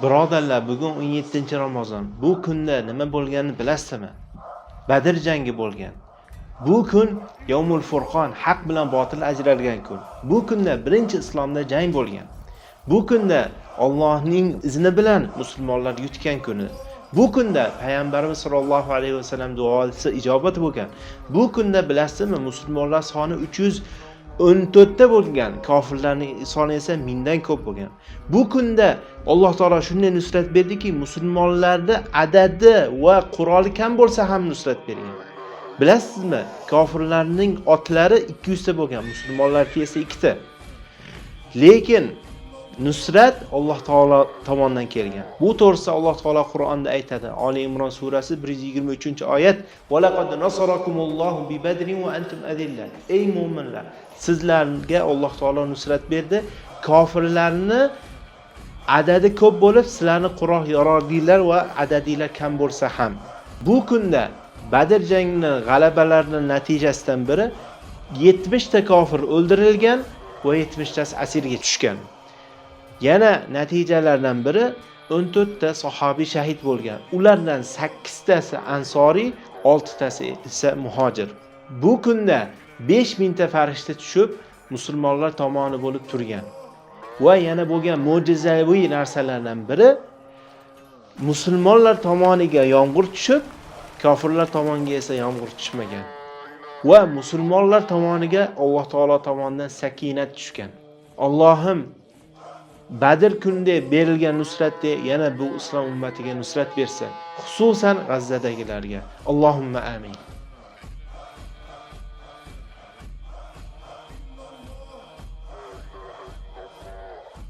Birodarlar, bugun 17-Ramazon. Bu kunda nima bo'lganini bilasizmi? Badr jangi bo'lgan. Bu kun Yawmul Furqon, haq bilan botil ajralgan kun. Bu kunda birinchi islomda jang bo'lgan. Bu kunda Allohning izni bilan musulmonlar yutgan kuni. Bu kunda payg'ambarimiz sollallohu alayhi vasallam duosi ijobat bo'lgan. Bu kunda bilasizmi, musulmonlar soni 314 ta bo'lgan, kofirlarning soni esa 1000 dan ko'p bo'lgan. Bu kunda Alloh taolo shunday nusrat berdiki, musulmonlarda adadi va quroli kam bo'lsa ham nusrat bergan. Bilasizmi, kofirlarning otlari 200 ta bo'lgan, musulmonlarga esa 2 ta. Lekin nusrat Alloh taolo tomonidan kelgan. Bu to'g'risida Alloh taolo Qur'onda aytadi. Ali Imron surasi 123-oyat: "Va laqad nasarakumullohu bi badrin va antum adilla." Ey mu'minlar, sizlarga Alloh taolo nusrat berdi. Kofirlarni adadi ko'p bo'lib, sizlarni qurol yorordinglar va adadinglar kam bo'lsa ham. Bu kunda Badr jangining g'alabalarining natijasidan biri 70 ta kofir o'ldirilgan va 70 tasi asirga tushgan. Yana natijalardan biri 14 ta sahobiy shahid bo'lgan. Ulardan 8 tasi ansoriy, 6 tasi esa muhojir. Bu kunda 5000 ta farishta tushib, musulmonlar tomoni bo'lib turgan. Va yana bo'lgan mo'jizaviy narsalardan biri musulmonlar tomoniga yomg'ir tushib, kofirlar tomoniga esa yomg'ir tushmagan. Va musulmonlar tomoniga Alloh taolo tomonidan sakinat tushgan. Allohim Badr kunida berilgan nusratda yana bu islom ummatiga nusrat bersin, xususan G'azzadagilarga. Allohumma amin.